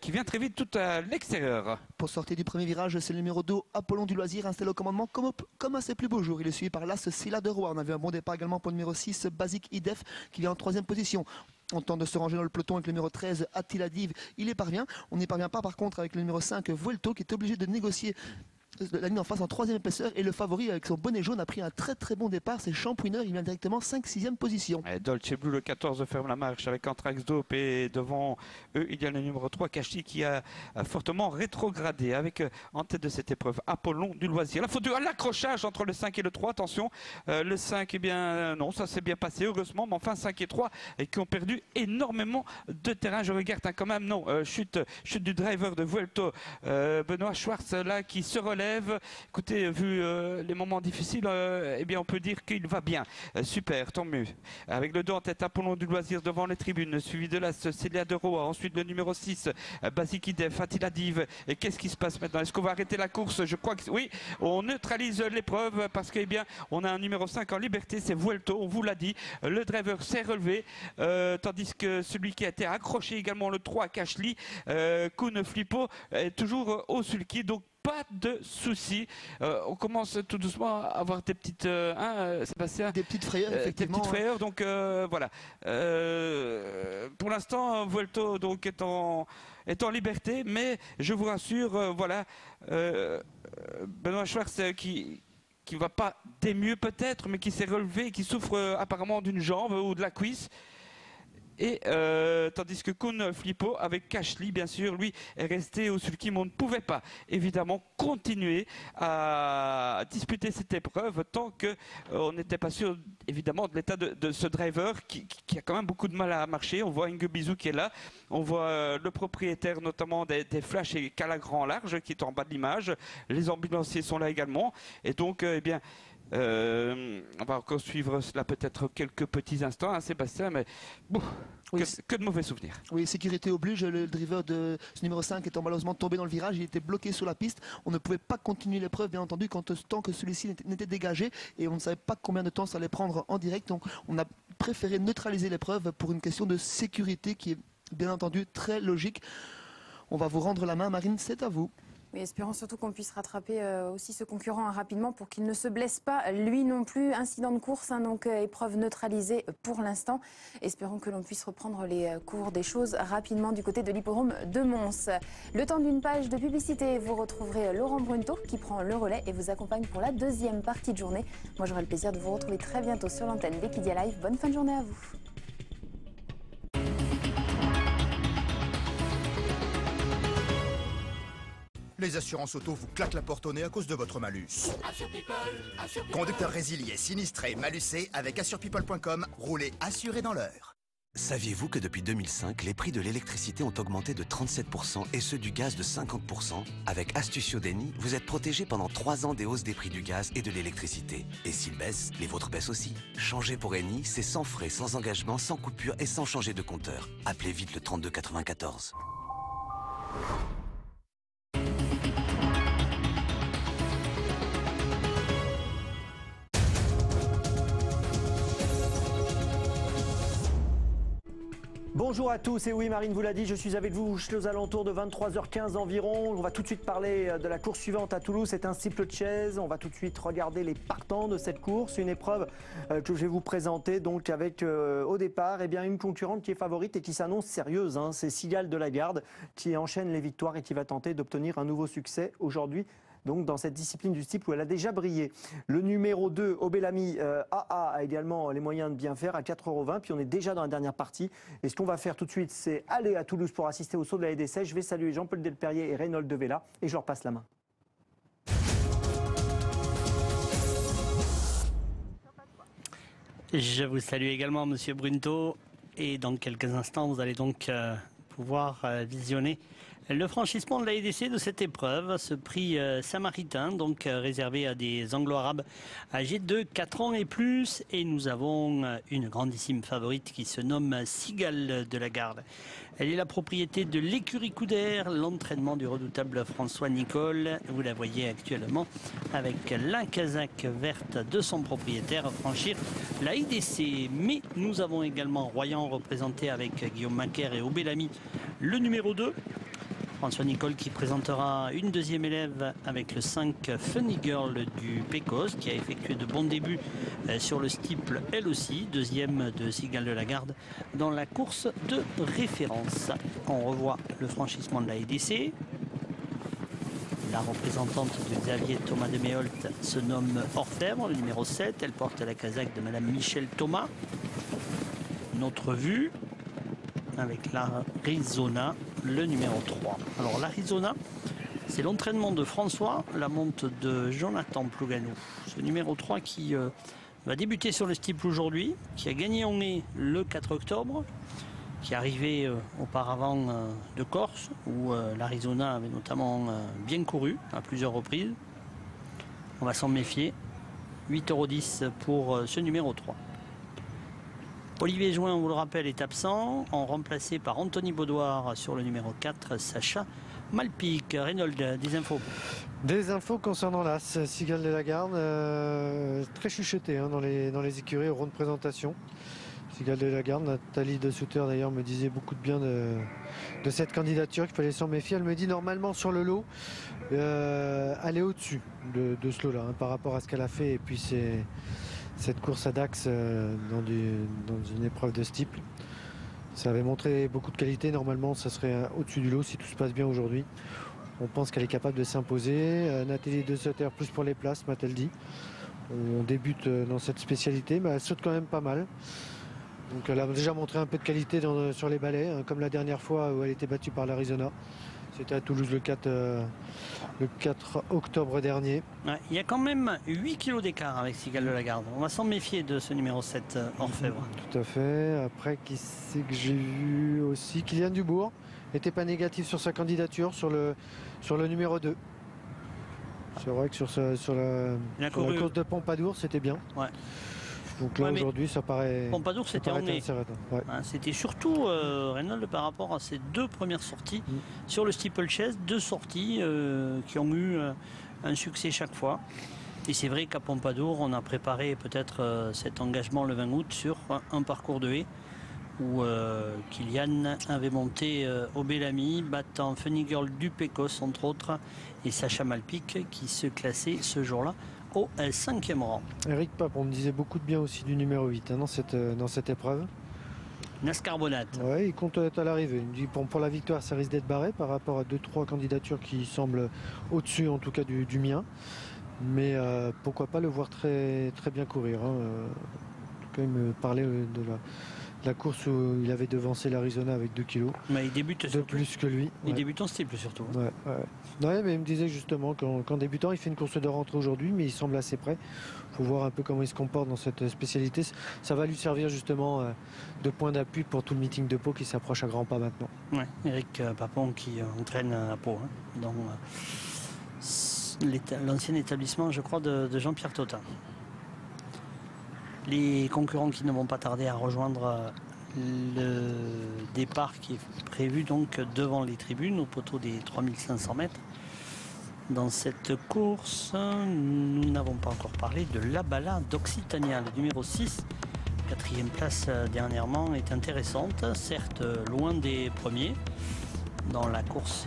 qui vient très vite tout à l'extérieur. Pour sortir du premier virage, c'est le numéro 2, Apollon du Loisir, installé au commandement comme à ses plus beaux jours. Il est suivi par l'As Silla de Roy. On a vu un bon départ également pour le numéro 6, Basic Idef, qui vient en 3e position. On tente de se ranger dans le peloton avec le numéro 13, Attila Div. Il y parvient. On n'y parvient pas par contre avec le numéro 5, Vuelto, qui est obligé de négocier la ligne en face en 3e épaisseur. Et le favori avec son bonnet jaune a pris un très bon départ. C'est Champouineur. Il vient directement 5-6e position. Et Dolce Blue, le 14, ferme la marche avec Anthrax Dope. Et devant eux, il y a le numéro 3, Kachi, qui a fortement rétrogradé avec en tête de cette épreuve Apollon du Loisir. La faute à l'accrochage entre le 5 et le 3. Attention, le 5, eh bien non, ça s'est bien passé heureusement. Mais enfin 5 et 3 qui ont perdu énormément de terrain. Je regarde quand même, non, chute du driver de Vuelto, Benoît Schwartz là qui se relève. Écoutez, vu les moments difficiles, eh bien on peut dire qu'il va bien. Super, tant mieux. Avec le 2 en tête, Apollon du Loisir devant les tribunes, suivi de l'As Célia de Roa. Ensuite le numéro 6, Basic Idef, Attila Div. Et qu'est-ce qui se passe maintenant? Est-ce qu'on va arrêter la course? Je crois que oui, on neutralise l'épreuve parce que, eh bien, on a un numéro 5 en liberté, c'est Vuelto, on vous l'a dit. Le driver s'est relevé, tandis que celui qui a été accroché également, le 3, Cashly, Kuhn Flippo, est toujours au sulky. Donc pas de soucis. On commence tout doucement à avoir des petites, Sébastien, des petites frayeurs, effectivement. Des petites frayeurs, donc voilà. Pour l'instant, Vuelto donc est en liberté, mais je vous rassure, voilà, Benoît Schwartz qui va pas des mieux peut-être, mais qui s'est relevé, qui souffre apparemment d'une jambe ou de la cuisse. Et tandis que Kuhn Flippo avec Cashly, bien sûr, lui est resté au sulky. On ne pouvait pas évidemment continuer à disputer cette épreuve tant qu'on n'était pas sûr évidemment de l'état de ce driver qui a quand même beaucoup de mal à marcher. On voit Inge Bizou qui est là, on voit le propriétaire notamment des Flash et Calagrand Large qui est en bas de l'image. Les ambulanciers sont là également et donc eh bien on va encore suivre cela peut-être quelques petits instants, hein, Sébastien, mais bon, oui, que de mauvais souvenirs. Oui, sécurité oblige, le driver de ce numéro 5 étant malheureusement tombé dans le virage, il était bloqué sur la piste. On ne pouvait pas continuer l'épreuve, bien entendu, tant que celui-ci n'était dégagé, et on ne savait pas combien de temps ça allait prendre en direct. Donc on a préféré neutraliser l'épreuve pour une question de sécurité qui est bien entendu très logique. On va vous rendre la main, Marine, c'est à vous. Oui, espérons surtout qu'on puisse rattraper aussi ce concurrent rapidement pour qu'il ne se blesse pas, lui non plus. Incident de course, hein, donc épreuve neutralisée pour l'instant. Espérons que l'on puisse reprendre les cours des choses rapidement du côté de l'hippodrome de Mons. Le temps d'une page de publicité, vous retrouverez Laurent Brunto qui prend le relais et vous accompagne pour la deuxième partie de journée. Moi, j'aurai le plaisir de vous retrouver très bientôt sur l'antenne d'Equidia Live. Bonne fin de journée à vous. Les assurances auto vous claquent la porte au nez à cause de votre malus. Conducteur résilié, sinistré, malusé, avec assurepeople.com, roulez assuré dans l'heure. Saviez-vous que depuis 2005, les prix de l'électricité ont augmenté de 37% et ceux du gaz de 50%? Avec Astucio Deni, vous êtes protégé pendant 3 ans des hausses des prix du gaz et de l'électricité. Et s'ils baissent, les vôtres baissent aussi. Changer pour Eni, c'est sans frais, sans engagement, sans coupure et sans changer de compteur. Appelez vite le 32 94. Bonjour à tous, et oui, Marine vous l'a dit, je suis avec vous aux alentours de 23h15 environ. On va tout de suite parler de la course suivante à Toulouse, c'est un steeple chase. On va tout de suite regarder les partants de cette course, une épreuve que je vais vous présenter donc avec au départ une concurrente qui est favorite et qui s'annonce sérieuse, hein. C'est Cigale de la Garde qui enchaîne les victoires et qui va tenter d'obtenir un nouveau succès aujourd'hui. Donc dans cette discipline du steeple où elle a déjà brillé. Le numéro 2, Obelami AA, a également les moyens de bien faire à 4,20 €. Puis on est déjà dans la dernière partie. Et ce qu'on va faire tout de suite, c'est aller à Toulouse pour assister au saut de la LDC. Je vais saluer Jean-Paul Delperrier et Reynold de Vella. Et je leur passe la main. Je vous salue également, Monsieur Brunto. Et dans quelques instants, vous allez donc pouvoir visionner le franchissement de la EDC de cette épreuve, ce prix samaritain, donc réservé à des anglo-arabes âgés de 4 ans et plus. Et nous avons une grandissime favorite qui se nomme Cigale de la Garde. Elle est la propriété de l'écurie Couder, l'entraînement du redoutable François Nicole. Vous la voyez actuellement avec la casaque verte de son propriétaire franchir la IDC. Mais nous avons également Royan représenté avec Guillaume Macaire et Obelami, le numéro 2. François Nicole qui présentera une deuxième élève avec le 5 Funny Girl du Pécos qui a effectué de bons débuts sur le steeple elle aussi. Deuxième de Cigale de la Garde dans la course de référence. On revoit le franchissement de la EDC. La représentante de Xavier Thomas de Méholt se nomme Orfèvre, le numéro 7. Elle porte la casaque de Madame Michel Thomas. Notre vue avec l'Arizona, le numéro 3. Alors l'Arizona, c'est l'entraînement de François, la monte de Jonathan Plouganou. Ce numéro 3 qui va débuter sur le steeple aujourd'hui, qui a gagné en mai le 4 octobre, qui est arrivé auparavant de Corse, où l'Arizona avait notamment bien couru à plusieurs reprises. On va s'en méfier. 8,10 € pour ce numéro 3. Olivier Jouin, on vous le rappelle, est absent, remplacé par Anthony Baudoir sur le numéro 4, Sacha Malpic. Reynold, des infos? Des infos concernant l'As, Cigale de la Garde, très chuchoté dans les écuries au rond de présentation. Cigale de la Garde, Nathalie de Souter d'ailleurs me disait beaucoup de bien de cette candidature, qu'il fallait s'en méfier. Elle me dit normalement sur le lot, elle est au-dessus de ce lot-là par rapport à ce qu'elle a fait et puis cette course à Dax dans une épreuve de steeple. Ça avait montré beaucoup de qualité. Normalement, ça serait au-dessus du lot si tout se passe bien aujourd'hui. On pense qu'elle est capable de s'imposer. Nathalie de Sutter, plus pour les places, m'a-t-elle dit. On débute dans cette spécialité, mais elle saute quand même pas mal. Donc elle a déjà montré un peu de qualité sur les balais, comme la dernière fois où elle était battue par l'Arizona. C'était à Toulouse le 4 octobre dernier. Ouais, il y a quand même 8 kilos d'écart avec Cigale de la Garde. On va s'en méfier de ce numéro 7 Orfèvre. Tout à fait. Après, qui c'est que j'ai vu aussi? Kylian Dubourg n'était pas négatif sur sa candidature sur le numéro 2. C'est vrai que sur la course de Pompadour, c'était bien. Ouais. Donc là, aujourd'hui, ça paraît... Pompadour, c'était en mai. Ouais. C'était surtout, Reynold, par rapport à ses deux premières sorties sur le steeplechase, deux sorties qui ont eu un succès chaque fois. Et c'est vrai qu'à Pompadour, on a préparé peut-être cet engagement le 20 août sur un parcours de haie où Kylian avait monté au Bellamy, battant Funny Girl du Pécos, entre autres, et Sacha Malpic qui se classait ce jour-là au 5e rang. Eric Pape, on me disait beaucoup de bien aussi du numéro 8 dans cette épreuve. Nascarbonate. Oui, il compte être à l'arrivée. Il dit pour la victoire, ça risque d'être barré par rapport à 2-3 candidatures qui semblent au-dessus, en tout cas du mien. Mais pourquoi pas le voir très, très bien courir. En tout cas, il me parlait de la course où il avait devancé l'Arizona avec 2 kilos. Mais il débute de plus que lui. Il débute en steeple surtout. Ouais, mais il me disait justement qu'en débutant, il fait une course de rentrée aujourd'hui, mais il semble assez prêt. Il faut voir un peu comment il se comporte dans cette spécialité. Ça va lui servir justement de point d'appui pour tout le meeting de Pau qui s'approche à grands pas maintenant. Ouais, Eric Papon qui entraîne à Pau, dans l'ancien établissement, je crois, de Jean-Pierre Totin. Les concurrents qui ne vont pas tarder à rejoindre le départ qui est prévu donc devant les tribunes au poteau des 3500 mètres. Dans cette course, nous n'avons pas encore parlé de l'Abala d'Occitania, le numéro 6. 4e place dernièrement est intéressante, certes loin des premiers. Dans la course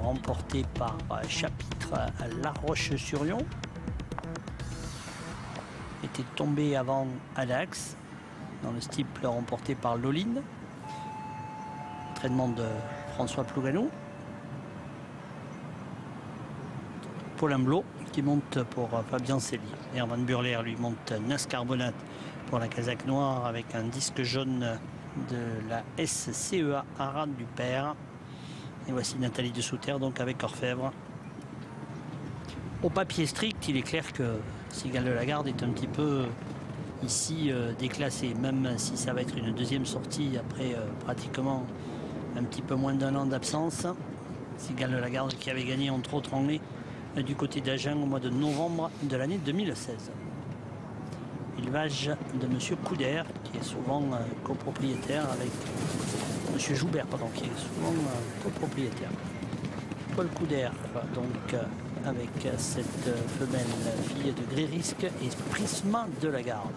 remportée par Chapitre à La Roche-sur-Yon. Était tombé avant à Dax, dans le steeple remporté par Loline. Entraînement de François Plouganou. Paul Amblot qui monte pour Fabien Célie. Herman Burler lui monte Nascarbonate pour la casaque noire avec un disque jaune de la SCEA Arad du Père. Et voici Nathalie de Souter donc avec Orfèvre. Au papier strict, il est clair que Cigale de la Garde est un petit peu ici déclassé, même si ça va être une deuxième sortie après pratiquement un petit peu moins d'1 an d'absence. Cigale de la Garde qui avait gagné entre autres en mai du côté d'Agen au mois de novembre de l'année 2016. Élevage de M. Couder qui est souvent copropriétaire avec M. Joubert, pardon, qui est souvent copropriétaire. Paul Couder, donc avec cette femelle fille de Grérisque et Prisma de la Garde.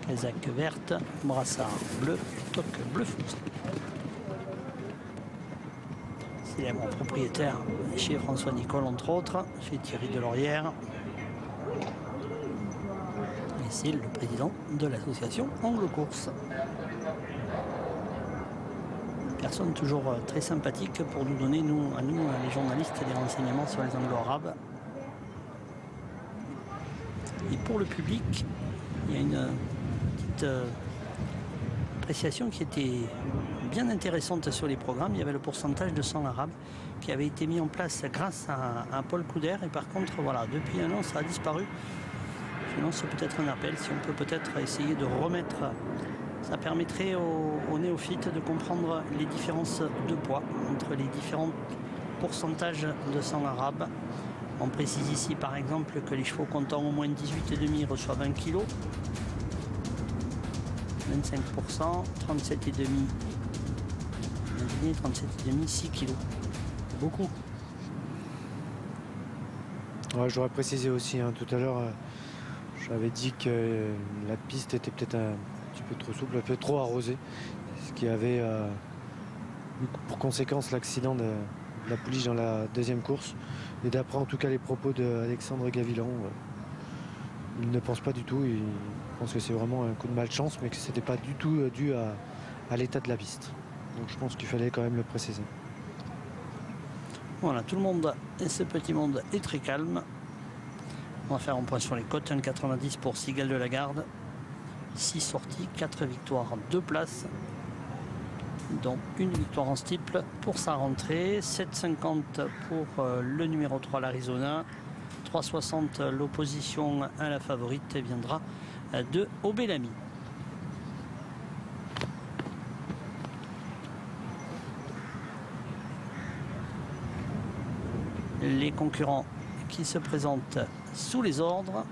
Casaque verte, brassard bleu, toque bleu foncé. célèbre propriétaire chez François Nicole, entre autres, chez Thierry Delorière. Et c'est le président de l'association Anglo-Course. Personne toujours très sympathique pour nous donner, à nous, les journalistes, des renseignements sur les Anglo-Arabes. Et pour le public, il y a une petite appréciation qui était bien intéressante sur les programmes. Il y avait le pourcentage de sang arabe qui avait été mis en place grâce à Paul Couder. Et par contre, voilà, depuis un an, ça a disparu. Sinon, c'est peut-être un appel. Si on peut peut-être essayer de remettre, ça permettrait aux néophytes de comprendre les différences de poids entre les différents pourcentages de sang arabe. On précise ici par exemple que les chevaux comptant au moins 18,5 reçoivent 1 kg. 25%, 37,5 37,5, 6 kg. Beaucoup. Ouais, j'aurais précisé aussi tout à l'heure, j'avais dit que la piste était peut-être un petit peu trop souple, un peu trop arrosée, ce qui avait eu pour conséquence l'accident de la pouliche dans la deuxième course. Et d'après en tout cas les propos d'Alexandre Gavilan, il ne pense pas du tout, il pense que c'est vraiment un coup de malchance, mais que ce n'était pas du tout dû à l'état de la piste. Donc je pense qu'il fallait quand même le préciser. Voilà, tout le monde, et ce petit monde est très calme. On va faire un point sur les cotes. 1,90 pour Sigal de la Garde. 6 sorties, 4 victoires, 2 places. Donc une victoire en steeple pour sa rentrée. 7,50 pour le numéro 3, l'Arizona. 3,60 l'opposition à la favorite viendra de Obelami. Les concurrents qui se présentent sous les ordres.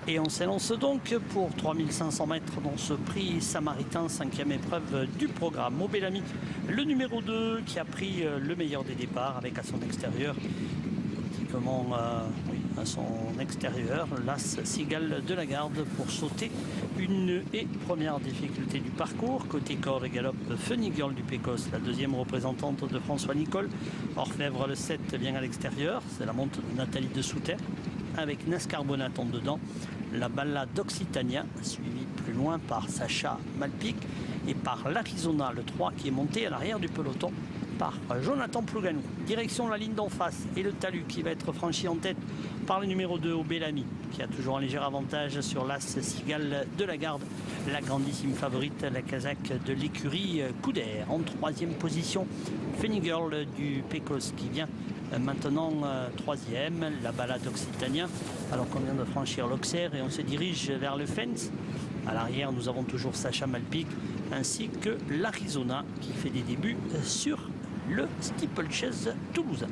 Et on s'élance donc pour 3500 mètres dans ce prix samaritain, 5e épreuve du programme. Obelami, le numéro 2 qui a pris le meilleur des départs avec à son extérieur, pratiquement à son extérieur, l'As Sigal de la Garde pour sauter une et première difficulté du parcours. Côté corde et galop, Funny Girl du Pécos, la deuxième représentante de François Nicole. Orfèvre le 7 vient à l'extérieur, c'est la monte de Nathalie de Souter avec Nascarbonat en dedans. La Balla d'Occitania, suivie plus loin par Sacha Malpic et par l'Arizona, le 3 qui est monté à l'arrière du peloton par Jonathan Plouganou. Direction la ligne d'en face et le talus qui va être franchi en tête par le numéro 2 Obelami qui a toujours un léger avantage sur l'As Sigal de la Garde, la grandissime favorite, la Kazakh de l'écurie Couder. En 3e position, Funny Girl du Pécos qui vient maintenant 3e, la balade Occitania, alors qu'on vient de franchir l'Auxerre et on se dirige vers le fence. À l'arrière, nous avons toujours Sacha Malpic ainsi que l'Arizona qui fait des débuts sur le steeplechase toulousain.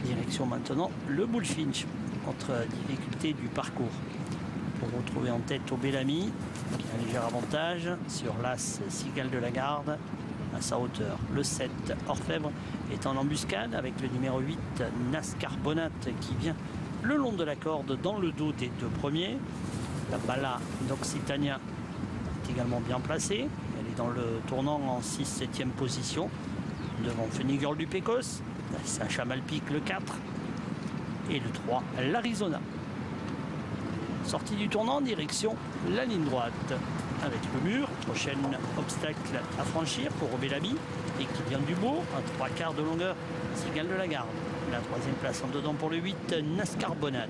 Direction maintenant le Bullfinch, contre difficulté du parcours. Pour retrouver en tête Obelami qui a un léger avantage sur l'As Sigal de la Garde à sa hauteur. Le 7 Orfèvre est en embuscade avec le numéro 8 Nascarbonat qui vient le long de la corde dans le dos des deux premiers. La Balla d'Occitania est également bien placée. Elle est dans le tournant en 6-7e position devant Funny Girl du Pécos, Sacha Malpic le 4 et le 3 l'Arizona. Sortie du tournant, direction la ligne droite avec le mur. Prochain obstacle à franchir pour Obelami et qui vient du beau, à 3/4 de longueur, Sigal de la Garde. La 3e place en dedans pour le 8 Nascarbonat.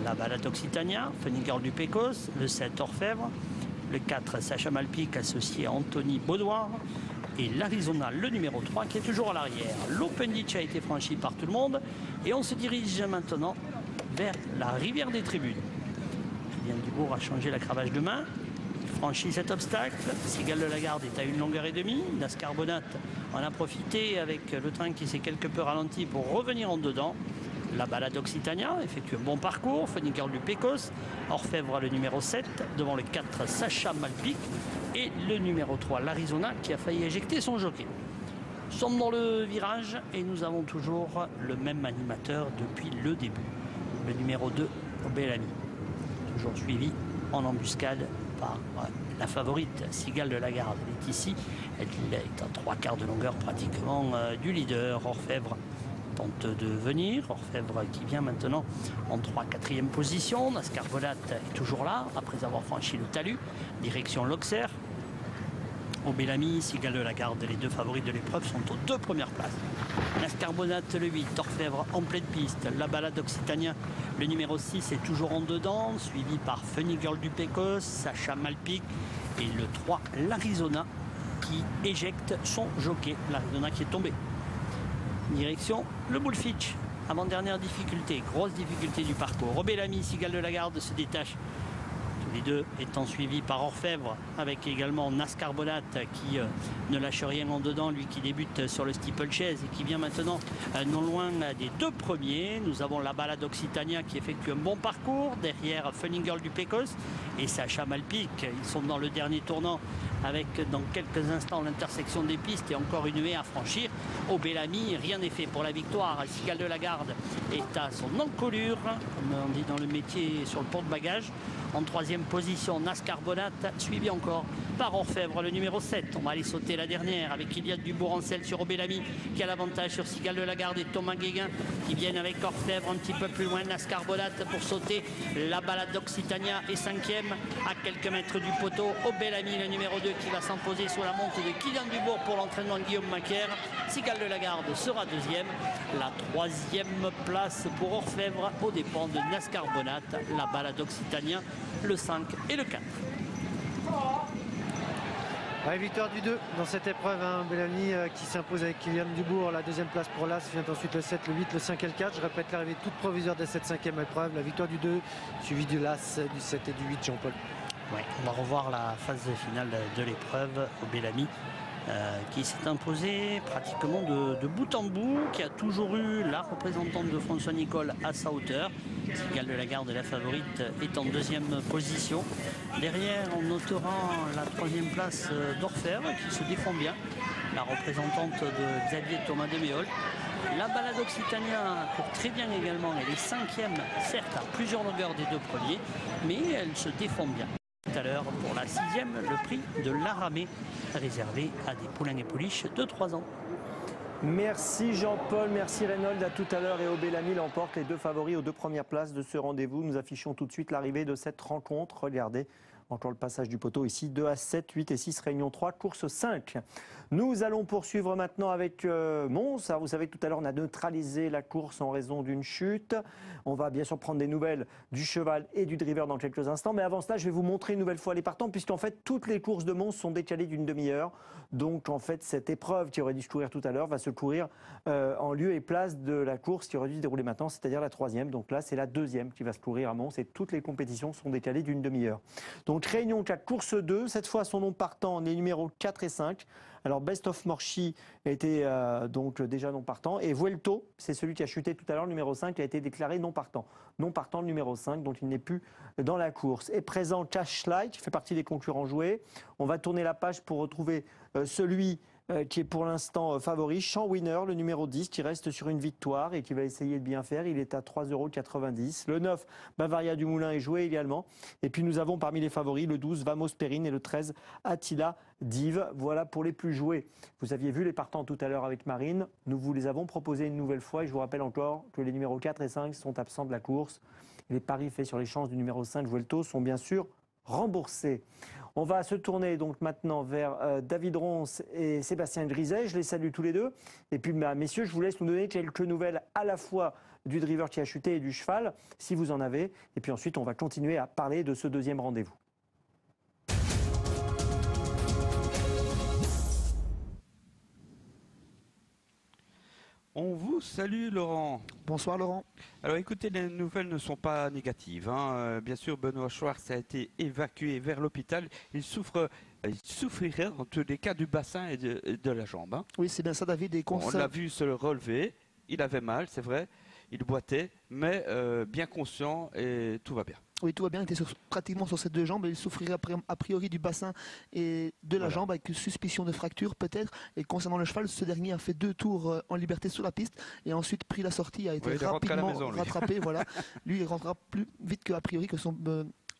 La balade Occitania, Funny Girl du Pécos, le 7 Orfèvre, le 4 Sacha Malpic associé à Anthony Baudoir et l'Arizona, le numéro 3 qui est toujours à l'arrière. L'Open Ditch a été franchi par tout le monde et on se dirige maintenant vers la rivière des tribunes. Julien Dubourg a changé la cravache de main, il franchit cet obstacle. Sigal de la Garde est à 1 longueur et demie. Nascarbonat en a profité avec le train qui s'est quelque peu ralenti pour revenir en dedans. La balade Occitania effectue un bon parcours. Funny Girl du Pécos, Orfèvre le numéro 7 devant le 4 Sacha Malpic et le numéro 3 l'Arizona qui a failli éjecter son jockey. Nous sommes dans le virage et nous avons toujours le même animateur depuis le début, le numéro 2 Obelami, toujours suivi en embuscade par la favorite, Cigale de la Garde, elle est ici. Elle est à 3/4 de longueur pratiquement du leader. Orfèvre tente de venir. Orfèvre qui vient maintenant en 3/4e position. Nascarbonate est toujours là après avoir franchi le talus. Direction l'Auxerre. Obélami, Cigale de la Garde, les deux favoris de l'épreuve sont aux 2 premières places. Nascarbonate le 8, Orfèvre en pleine piste. La balade Occitanien, le numéro 6 est toujours en dedans, suivi par Funny Girl du Pécos, Sacha Malpic et le 3, l'Arizona qui éjecte son jockey. L'Arizona qui est tombé. Direction le Bullfitch. Avant-dernière difficulté, grosse difficulté du parcours. Obélami, Cigale de la Garde se détache. Les deux étant suivis par Orfèvre avec également Nascarbonate qui ne lâche rien en dedans, lui qui débute sur le steeplechase et qui vient maintenant non loin des 2 premiers. Nous avons la balade Occitania qui effectue un bon parcours, derrière Funny Girl du Pécos et Sacha Malpic. Ils sont dans le dernier tournant avec dans quelques instants l'intersection des pistes et encore une haie à franchir. Obélami, rien n'est fait pour la victoire. Cigale de la Garde est à son encolure, comme on dit dans le métier, sur le porte-bagages. En 3e position, Nascarbonate, suivi encore par Orfèvre, le numéro 7. On va aller sauter la dernière avec Iliade Dubourg-Ancel sur Obélami qui a l'avantage sur Cigale de la Garde et Thomas Guéguin qui viennent avec Orfèvre un petit peu plus loin. Nascarbonate pour sauter. La balade d'Occitania est 5e à quelques mètres du poteau. Obélami, le numéro 2 qui va s'imposer sous la montre de Kylian Dubourg pour l'entraînement de Guillaume Macaire. Cigale de la Garde sera 2e. La 3e place pour Orfèvre aux dépens de Nascarbonate. La balade d'Occitania, le 5 et le 4. Ouais, victoire du 2 dans cette épreuve, hein. Bellamy qui s'impose avec Kylian Dubourg. La 2e place pour l'As, vient ensuite le 7, le 8, le 5 et le 4. Je répète l'arrivée toute provisoire de cette 5e épreuve. La victoire du 2, suivi du l'As, du 7 et du 8, Jean-Paul. Ouais, on va revoir la phase finale de l'épreuve au Bellamy. Qui s'est imposé pratiquement de bout en bout, qui a toujours eu la représentante de François Nicole à sa hauteur. Cigale de la Garde, la favorite, est en 2e position. Derrière, on notera la 3e place d'Orfèvre qui se défend bien, la représentante de Xavier Thomas de Méol. La balade Occitania court très bien également, elle est 5e, certes à plusieurs longueurs des 2 premiers, mais elle se défend bien. Tout à l'heure, pour la 6e, le prix de l'Aramé, réservé à des poulains et pouliches de 3 ans. Merci Jean-Paul, merci Reynolds, à tout à l'heure. Et Obélami l'emporte, les 2 favoris aux 2 premières places de ce rendez-vous. Nous affichons tout de suite l'arrivée de cette rencontre. Regardez, encore le passage du poteau ici, 2 à 7, 8 et 6, réunion 3, course 5. Nous allons poursuivre maintenant avec Mons. Alors, vous savez, tout à l'heure, on a neutralisé la course en raison d'une chute. On va bien sûr prendre des nouvelles du cheval et du driver dans quelques instants. Mais avant cela, je vais vous montrer une nouvelle fois les partants, puisqu'en fait, toutes les courses de Mons sont décalées d'une demi-heure. Donc, en fait, cette épreuve qui aurait dû se courir tout à l'heure va se courir en lieu et place de la course qui aurait dû se dérouler maintenant, c'est-à-dire la 3e. Donc là, c'est la 2e qui va se courir à Mons et toutes les compétitions sont décalées d'une demi-heure. Donc, réunion 4, course 2. Cette fois, son nom partant, les numéros 4 et 5. Alors, Best of Morchi était donc déjà non partant. Et Vuelto, c'est celui qui a chuté tout à l'heure, le numéro 5, a été déclaré non partant. Non partant, le numéro 5, donc il n'est plus dans la course. Et présent, Cashlight, qui fait partie des concurrents joués. On va tourner la page pour retrouver celui qui est pour l'instant favori, Champ Winner, le numéro 10, qui reste sur une victoire et qui va essayer de bien faire. Il est à 3,90 €. Le 9, Bavaria du Moulin, est joué également. Et puis nous avons parmi les favoris le 12, Vamos Perrine, et le 13, Attila Div. Voilà pour les plus joués. Vous aviez vu les partants tout à l'heure avec Marine. Nous vous les avons proposés une nouvelle fois et je vous rappelle encore que les numéros 4 et 5 sont absents de la course. Les paris faits sur les chances du numéro 5, Vuelto, sont bien sûr remboursés. On va se tourner donc maintenant vers David Ronce et Sébastien Griset. Je les salue tous les deux. Et puis, messieurs, je vous laisse nous donner quelques nouvelles à la fois du driver qui a chuté et du cheval, si vous en avez. Et puis ensuite, on va continuer à parler de ce 2e rendez-vous. On vous salue, Laurent. Bonsoir, Laurent. Alors écoutez, les nouvelles ne sont pas négatives, hein. Bien sûr, Benoît Schwartz a été évacué vers l'hôpital. Il souffrirait en tous les cas du bassin et de la jambe, hein. Oui, c'est bien ça, David. Et On l'a vu se relever. Il avait mal, c'est vrai. Il boitait, mais bien conscient et tout va bien. Oui, tout va bien. Il était pratiquement sur ses 2 jambes. Il souffrirait a priori du bassin et de la jambe, avec une suspicion de fracture peut-être. Et concernant le cheval, ce dernier a fait 2 tours en liberté sur la piste et ensuite pris la sortie, a été rapidement rattrapé. Voilà. Lui, il rentrera plus vite qu'a priori que son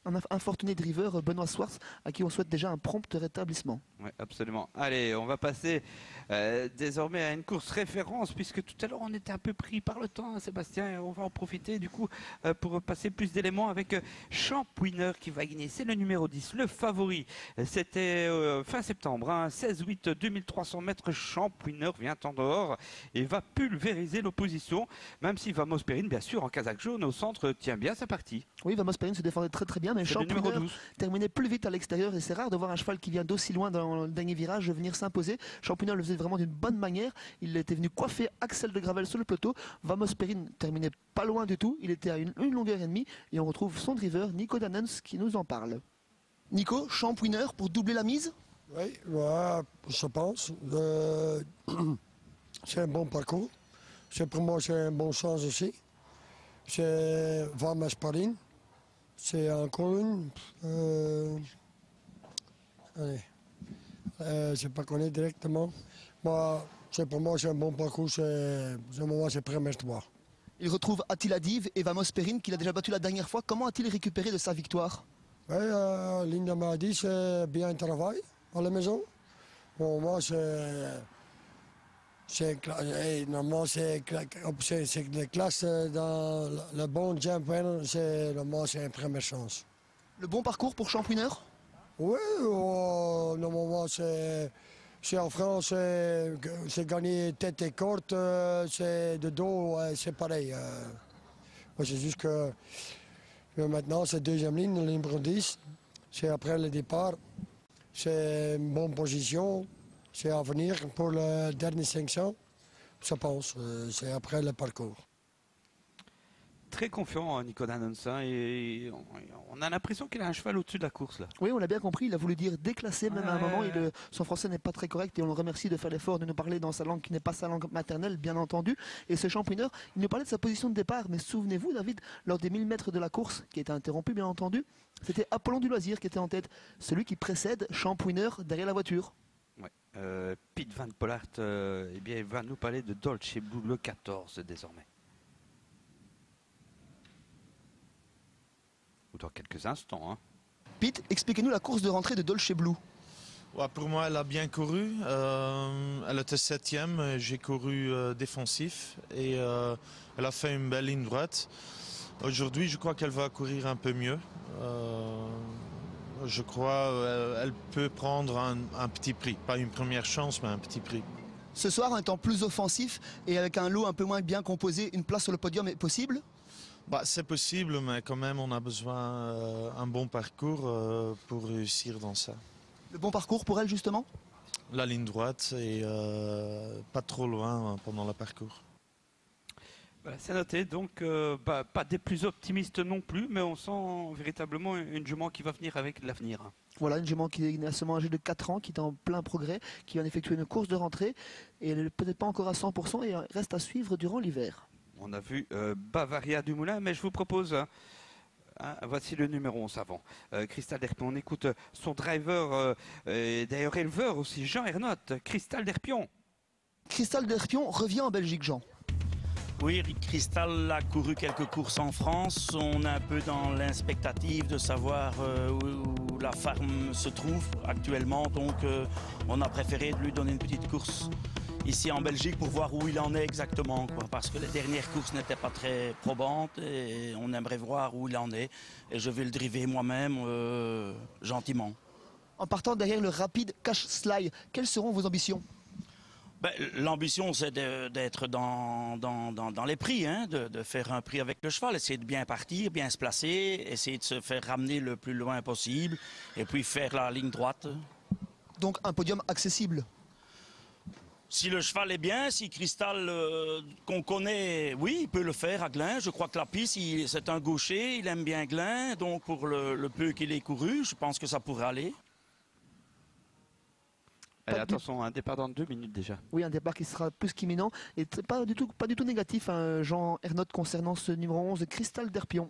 un infortuné driver, Benoît Swartz, à qui on souhaite déjà un prompt rétablissement. Oui, absolument. Allez, on va passer désormais à une course référence, puisque tout à l'heure on était un peu pris par le temps, hein, Sébastien, et on va en profiter du coup pour passer plus d'éléments avec Champouineur qui va gagner. C'est le numéro 10, le favori. C'était fin septembre, hein, 16-8, 2300 mètres. Champouineur vient en dehors et va pulvériser l'opposition, même si Vamos Perrine, bien sûr, en casaque jaune au centre, tient bien sa partie. Oui, Vamos Perrine se défendait très très bien, mais Champouineur terminait plus vite à l'extérieur et c'est rare de voir un cheval qui vient d'aussi loin dans le dernier virage venir s'imposer. Champouineur le faisait vraiment d'une bonne manière. Il était venu coiffer Axel de Gravel sur le plateau. Vamos Perrine terminait pas loin du tout. Il était à une longueur et demie et on retrouve son driver Nico Danens qui nous en parle. Nico, Champouineur pour doubler la mise? Oui, ouais, je pense. C'est un bon parcours. Pour moi, c'est un bon sens aussi. C'est Vamos Perrine. C'est encore une. Allez. Je ne sais pas connaître directement. Pour moi, c'est un bon parcours. C'est première victoire. Il retrouve Attila Div et Vamos Perrine qu'il a déjà battu la dernière fois. Comment a-t-il récupéré de sa victoire? Oui, Linda m'a dit c'est bien travail à la maison. Bon, moi, normalement, c'est la classe dans le bon champion, c'est une première chance. Le bon parcours pour Champouineur? Oui, normalement, c'est en France, c'est gagné tête et courte, c'est de dos, c'est pareil. C'est juste que maintenant, c'est deuxième ligne, le numéro 10. C'est après le départ. C'est une bonne position. C'est à venir pour le dernier 500. Je pense. C'est après le parcours. Très confiant, Nico Danens, hein, et on a l'impression qu'il a un cheval au-dessus de la course là. Oui, on l'a bien compris, il a voulu dire déclassé même à un moment. Son français n'est pas très correct et on le remercie de faire l'effort de nous parler dans sa langue qui n'est pas sa langue maternelle, bien entendu. Et ce Champouineur, il nous parlait de sa position de départ, mais souvenez-vous, David, lors des 1000 mètres de la course, qui était interrompue bien entendu, c'était Apollon du Loisir qui était en tête, celui qui précède Champouineur derrière la voiture. Ouais. Pete Van Pollard, eh bien, il va nous parler de Dolce Blue, le 14 désormais. Dans quelques instants. Hein. Pete, expliquez-nous la course de rentrée de Dolce Blue. Ouais, pour moi, elle a bien couru. Elle était 7e. J'ai couru défensif et elle a fait une belle ligne droite. Aujourd'hui, je crois qu'elle va courir un peu mieux. Je crois qu'elle peut prendre un petit prix. Pas une première chance, mais un petit prix. Ce soir, en étant plus offensif et avec un lot un peu moins bien composé, une place sur le podium est possible? C'est possible, mais quand même, on a besoin d'un bon parcours pour réussir dans ça. Le bon parcours pour elle, justement? La ligne droite et pas trop loin pendant le parcours. Voilà, c'est noté, donc pas des plus optimistes non plus, mais on sent véritablement une jument qui va venir avec l'avenir. Voilà, une jument qui est seulement âgée de 4 ans, qui est en plein progrès, qui vient d'effectuer une course de rentrée, et elle n'est peut-être pas encore à 100% et reste à suivre durant l'hiver. On a vu Bavaria du Moulin, mais je vous propose, voici le numéro 11 avant. Cristal Derpion, on écoute son driver, et d'ailleurs éleveur aussi, Jean Ernotte. Cristal Derpion. Cristal Derpion revient en Belgique, Jean. Oui, Cristal a couru quelques courses en France. On est un peu dans l'expectative de savoir où la ferme se trouve actuellement. Donc on a préféré lui donner une petite course ici en Belgique pour voir où il en est exactement, quoi, parce que les dernières courses n'étaient pas très probantes et on aimerait voir où il en est. Et je vais le driver moi-même gentiment. En partant derrière le rapide Cash Sly, quelles seront vos ambitions? L'ambition, c'est d'être dans les prix, hein, de faire un prix avec le cheval, essayer de bien partir, bien se placer, essayer de se faire ramener le plus loin possible et puis faire la ligne droite. Donc un podium accessible? Si le cheval est bien, si Cristal qu'on connaît, oui, il peut le faire à Glin. Je crois que la piste, c'est un gaucher, il aime bien Glin. Donc pour le peu qu'il ait couru, je pense que ça pourrait aller. Allez, attention, un départ dans 2 minutes déjà. Oui, un départ qui sera plus qu'imminent. Et pas du tout négatif, hein, Jean Ernotte, concernant ce numéro 11, Cristal Derpion.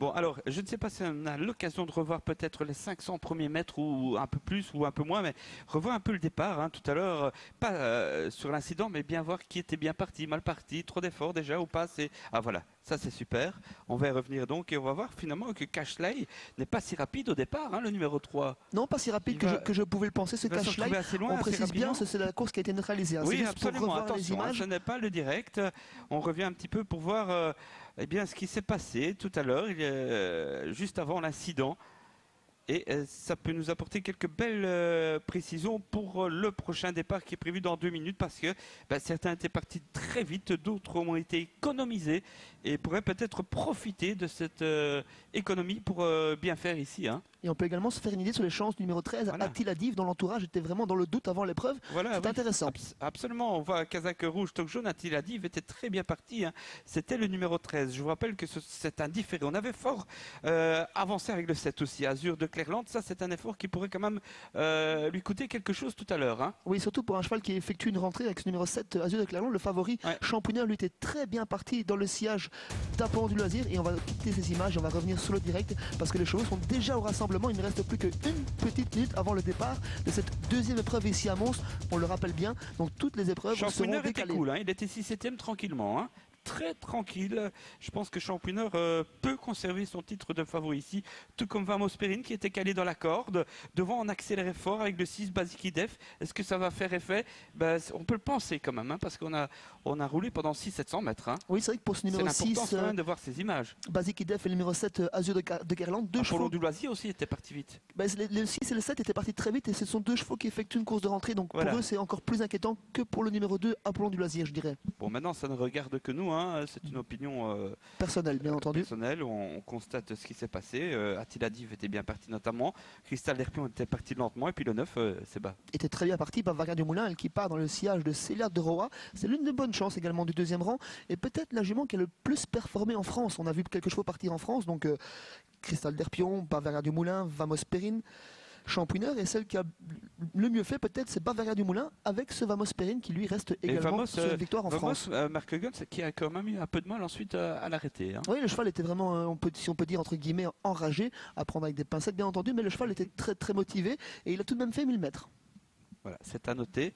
Bon, alors, je ne sais pas si on a l'occasion de revoir peut-être les 500 premiers mètres ou un peu plus ou un peu moins, mais revoir un peu le départ tout à l'heure, pas sur l'incident, mais bien voir qui était bien parti, mal parti, trop d'efforts déjà ou pas. Ah voilà, ça c'est super. On va y revenir donc et on va voir finalement que Cashley n'est pas si rapide au départ, le numéro 3. Non, pas si rapide que je pouvais le penser, ce Cashley. On précise bien, c'est la course qui a été neutralisée. Oui, absolument, attention, ce n'est pas le direct. On revient un petit peu pour voir ce qui s'est passé tout à l'heure, juste avant l'incident. Et ça peut nous apporter quelques belles précisions pour le prochain départ qui est prévu dans 2 minutes parce que certains étaient partis très vite, d'autres ont été économisés et pourraient peut-être profiter de cette économie pour bien faire ici. Et on peut également se faire une idée sur les chances du numéro 13, voilà. Attila Div, dont l'entourage était vraiment dans le doute avant l'épreuve. Voilà, c'est intéressant. Absolument, on voit casaque rouge, toque jaune, Attila Div était très bien parti. C'était le numéro 13. Je vous rappelle que c'est un différé. On avait fort avancé avec le 7 aussi, Azur de Clairland. Ça, c'est un effort qui pourrait quand même lui coûter quelque chose tout à l'heure. Oui, surtout pour un cheval qui effectue une rentrée avec ce numéro 7, Azur de Clairland. Le favori, Champouineur, lui, était très bien parti dans le sillage d'Apollon du Loisir. Et on va quitter ces images et on va revenir sur le direct parce que les chevaux sont déjà au rassemblement. Il ne reste plus qu'une petite minute avant le départ de cette deuxième épreuve ici à Mons. On le rappelle bien, donc toutes les épreuves seront décalées. Était cool, il était 6/7 tranquillement. Très tranquille. Je pense que Champouineur peut conserver son titre de favori ici, tout comme Vamos Perrine qui était calé dans la corde. Devant, on accélérait fort avec le 6 Basic Idef. Est-ce que ça va faire effet? On peut le penser quand même, parce qu'on a roulé pendant 600-700 mètres. Oui, c'est vrai que pour ce numéro 6, c'est important de voir ces images. Basic Idef et le numéro 7 Azur de Guerlain, deux chevaux. Apollon du Loisir aussi était parti vite. Le 6 et le 7 étaient partis très vite et ce sont deux chevaux qui effectuent une course de rentrée. Donc pour eux, c'est encore plus inquiétant que pour le numéro 2 Apollon du Loisir, je dirais. Bon, maintenant, ça ne regarde que nous. C'est une opinion personnelle, bien entendu. Personnelle, on constate ce qui s'est passé. Attila Div était bien parti notamment. Cristal d'Herpion était parti lentement. Et puis le 9, c'est bas. Était très bien parti. Bavaria du Moulin, elle qui part dans le sillage de Célia de Roa. C'est l'une des bonnes chances également du deuxième rang. Et peut-être la jument qui a le plus performé en France. On a vu quelques chevaux partir en France. Donc Cristal d'Herpion, Bavaria du Moulin, Vamos Perrine, Champouineur, et celle qui a le mieux fait peut-être c'est Bavaria du Moulin avec ce Vamos Perrine qui lui reste également sur une victoire en France. Marc Guns qui a quand même eu un peu de mal ensuite à l'arrêter. Oui, le cheval était vraiment, si on peut dire entre guillemets, enragé, à prendre avec des pincettes bien entendu, mais le cheval était très très motivé et il a tout de même fait 1000 mètres. Voilà, c'est à noter.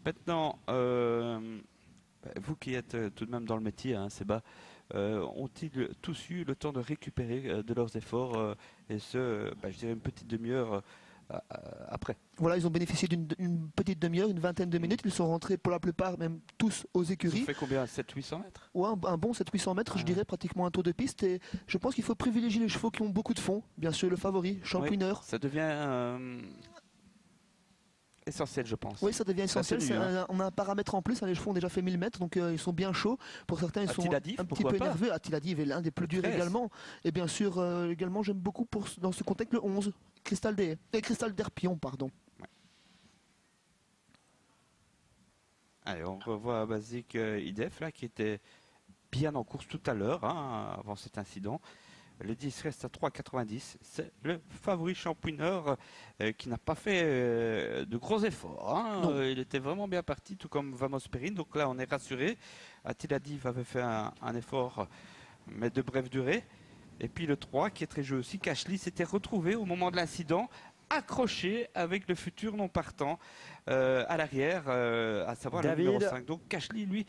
Maintenant, vous qui êtes tout de même dans le métier, Séba, ont-ils tous eu le temps de récupérer de leurs efforts et je dirais une petite demi-heure après? Voilà, ils ont bénéficié d'une petite demi-heure, une vingtaine de minutes. Ils sont rentrés pour la plupart, même tous, aux écuries. Ils ont fait combien? 700-800 mètres? Ouais, un bon 700-800 mètres, je dirais, pratiquement un tour de piste. Et je pense qu'il faut privilégier les chevaux qui ont beaucoup de fond. Bien sûr, le favori, Champouineur. Oui, ça devient essentiel, je pense. Oui, ça devient essentiel. On a un paramètre en plus. Les chevaux ont déjà fait 1000 mètres, donc ils sont bien chauds. Pour certains, ils sont un petit peu énervés. Attila Div est l'un des plus durs également. Et bien sûr, également, j'aime beaucoup dans ce contexte le 11, Cristal d'Herpion, pardon. Ouais. Allez, on revoit Basic Idef, là, qui était bien en course tout à l'heure, avant cet incident. Le 10 reste à 3,90. C'est le favori Champouineur qui n'a pas fait de gros efforts. Il était vraiment bien parti, tout comme Vamos Perrine. Donc là, on est rassuré. Attila Div avait fait un effort, mais de brève durée. Et puis le 3, qui est très joué aussi, Cashly, s'était retrouvé au moment de l'incident, accroché avec le futur non partant à l'arrière, à savoir David. le numéro 5. Donc Cashly, lui,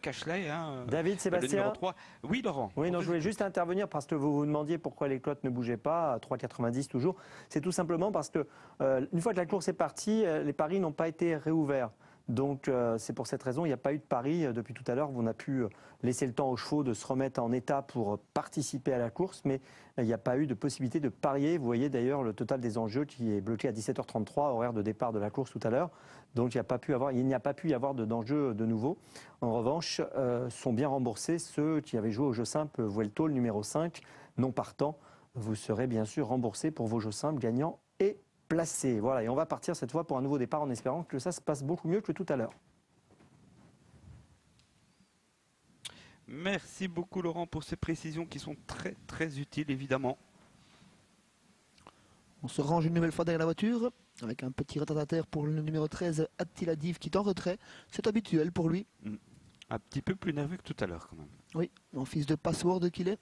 Cashley, David, Sébastien. Le numéro 3. Oui, Laurent. Oui, non, je voulais juste intervenir parce que vous vous demandiez pourquoi les clottes ne bougeaient pas, à 3,90 toujours. C'est tout simplement parce que une fois que la course est partie, les paris n'ont pas été réouverts. Donc c'est pour cette raison, il n'y a pas eu de pari depuis tout à l'heure. On a pu laisser le temps aux chevaux de se remettre en état pour participer à la course, mais il n'y a pas eu de possibilité de parier. Vous voyez d'ailleurs le total des enjeux qui est bloqué à 17h33, horaire de départ de la course tout à l'heure. Donc il n'y a pas pu y avoir d'enjeux de nouveau. En revanche, sont bien remboursés ceux qui avaient joué au jeu simple Vuelto, le numéro 5, non partant. Vous serez bien sûr remboursés pour vos jeux simples gagnants et placé. Voilà, et on va partir cette fois pour un nouveau départ en espérant que ça se passe beaucoup mieux que tout à l'heure. Merci beaucoup Laurent pour ces précisions qui sont très très utiles évidemment. On se range une nouvelle fois derrière la voiture avec un petit retardataire pour le numéro 13 Attila Div qui est en retrait. C'est habituel pour lui. Un petit peu plus nerveux que tout à l'heure quand même. Oui, en fils de password qu'il est.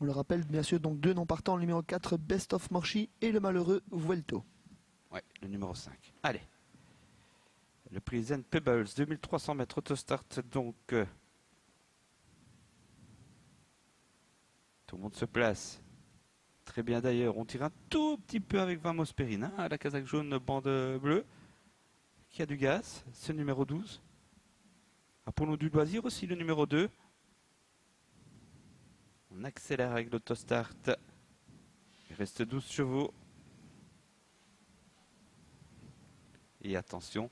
On le rappelle, bien sûr, donc 2 non partants, le numéro 4, Best of Morchi et le malheureux Vuelto. Ouais, le numéro 5. Allez. Le prix Zen Pebbles, 2300 mètres autostart, donc... tout le monde se place. Très bien d'ailleurs, on tire un tout petit peu avec Vamos Perrin, hein, à la casaque jaune, bande bleue, qui a du gaz, c'est le numéro 12. Apollon du loisir aussi, le numéro 2. On accélère avec l'autostart. Il reste 12 chevaux. Et attention,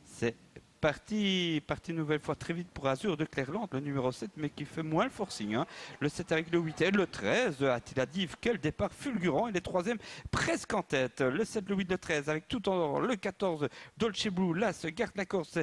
c'est parti une nouvelle fois très vite pour Azur de Clairland, le numéro 7, mais qui fait moins le forcing. Hein. Le 7 avec le 8 et le 13, Attila Div, quel départ fulgurant. Il est troisième, presque en tête. Le 7, le 8, le 13, avec tout en or. Le 14, Dolce Blue, l'As, garde la course.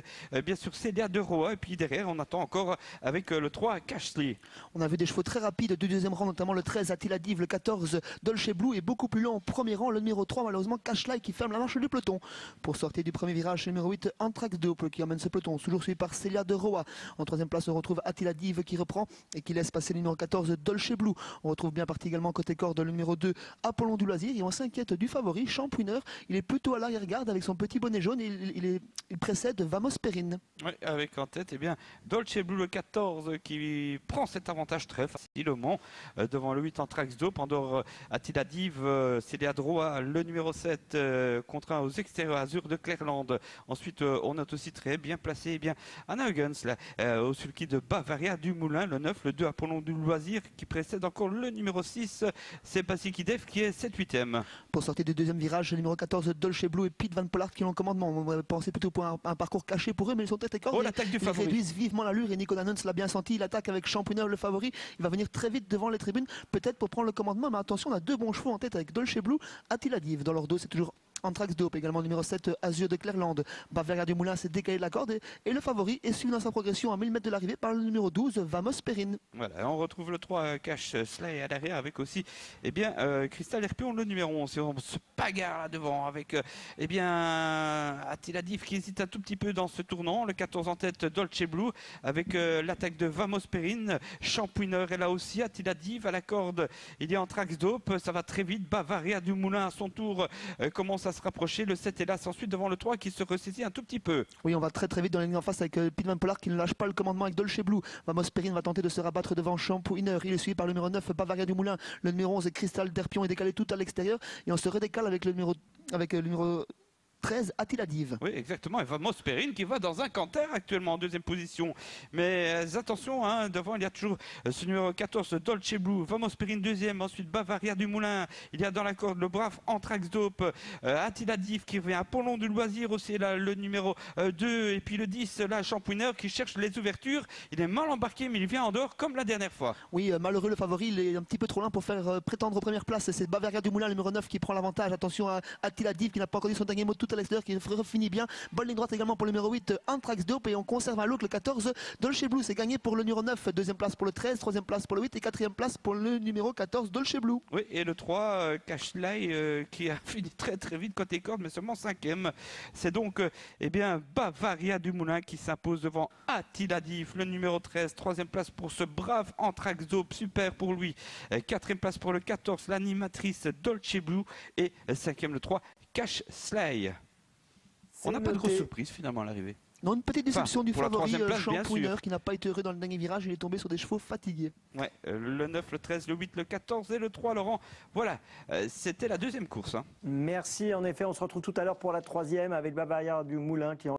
Bien sûr, Célia de Roa. Et puis derrière, on attend encore avec le 3, Cashley. On a vu des chevaux très rapides du deuxième rang, notamment le 13, Attila Div, le 14, Dolce Blue, et beaucoup plus lent en premier rang, le numéro 3, malheureusement, Cashley, qui ferme la marche du peloton. Pour sortir du premier virage, le numéro 8, Anthrax Dope, qui emmène ce peloton, toujours suivi par Célia de Roa. En troisième place, on retrouve Attila Div qui reprend et qui laisse passer le numéro 14, Dolce Blue. On retrouve bien parti également côté corde le numéro 2, Apollon du Loisir. Et on s'inquiète du favori, Champouineur. Il est plutôt à l'arrière-garde avec son petit bonnet jaune. Il précède Vamos Perrin. Oui, avec en tête, eh bien, Dolce Blue, le 14, qui prend cet avantage très facilement devant le 8 Anthrax Dope. En dehors, Attila Div, Célia de Roa, le numéro 7, contraint aux extérieurs Azur de Clairland. Ensuite, on note aussi très bien placé Anna Huggins, au sulky de Bavaria du Moulin, le 9, le 2 Apollon du Loisir qui précède encore le numéro 6, c'est Basic Idef qui est 7-8e. Pour sortir du deuxième virage, le numéro 14, Dolce Blue et Pete Van Pollard qui ont le commandement. On pensait plutôt pour un parcours caché pour eux, mais ils sont très corps. L'attaque du favori. Ils réduisent vivement l'allure et Nicolas Nuns l'a bien senti. Il attaque avec Champouineur, le favori. Il va venir très vite devant les tribunes, peut-être pour prendre le commandement, mais attention, on a 2 bons chevaux en tête avec Dolce Blue, Attila Div. Dans leur dos, c'est toujours Anthrax Dope, également numéro 7, Azur de Clairland. Bavaria du Moulin s'est décalé de la corde et le favori est suivi dans sa progression à 1000 mètres de l'arrivée par le numéro 12, Vamos Perrin. Voilà, on retrouve le 3, Cash Slay à l'arrière avec aussi Cristal Herpion, le numéro 11. Et on se bagarre là devant avec Attila Div qui hésite un tout petit peu dans ce tournant. Le 14 en tête, Dolce Blue avec l'attaque de Vamos Perrin. Champouineur est là aussi, Attila Div à la corde. Il y a Anthrax Dope, ça va très vite. Bavaria du Moulin à son tour commence à se rapprocher. Le 7 est là, ensuite devant le 3 qui se ressaisit un tout petit peu. Oui, on va très vite dans la ligne en face avec Pete Van Pollard qui ne lâche pas le commandement avec Dolce Blue. Vamos Perrin va tenter de se rabattre devant Champouineur. Il est suivi par le numéro 9, Bavaria du Moulin. Le numéro 11, Cristal d'Herpion est décalé tout à l'extérieur. Et on se redécale avec le numéro 13, Attila Div. Oui, exactement. Et Vamos Perrin qui va dans un canter actuellement en deuxième position. Mais attention, hein, devant, il y a toujours ce numéro 14, Dolce Blue. Vamos Perrin deuxième. Ensuite, Bavaria du Moulin. Il y a dans la corde le brave Anthrax Dope. Attila Div qui revient. Apollon du Loisir aussi, là, le numéro 2. Et puis le 10, là, Champouineur qui cherche les ouvertures. Il est mal embarqué, mais il vient en dehors comme la dernière fois. Oui, malheureux le favori. Il est un petit peu trop loin pour faire prétendre aux premières places. C'est Bavaria du Moulin, le numéro 9, qui prend l'avantage. Attention à Attila Div qui n'a pas encore dit son dernier mot tout à l'extérieur, qui finit bien. Bonne ligne droite également pour le numéro 8, Anthrax Dope, et on conserve un look, le 14, Dolce Blue. C'est gagné pour le numéro 9, deuxième place pour le 13, troisième place pour le 8 et quatrième place pour le numéro 14, Dolce Blue. Oui, et le 3, Cashley, qui a fini très vite côté corde, mais seulement 5e. C'est donc Bavaria du Moulin qui s'impose devant Attila Div, le numéro 13, troisième place pour ce brave Anthrax Dope, super pour lui. Quatrième place pour le 14, l'animatrice Dolce Blue, et 5e le 3, Cash Slay. On n'a pas de grosse surprise finalement à l'arrivée. Non, une petite déception du favori Champouineur qui n'a pas été heureux dans le dernier virage. Il est tombé sur des chevaux fatigués. Ouais, le 9, le 13, le 8, le 14 et le 3, Laurent. Voilà, c'était la deuxième course. Hein. Merci, en effet, on se retrouve tout à l'heure pour la troisième avec Bavaria du Moulin qui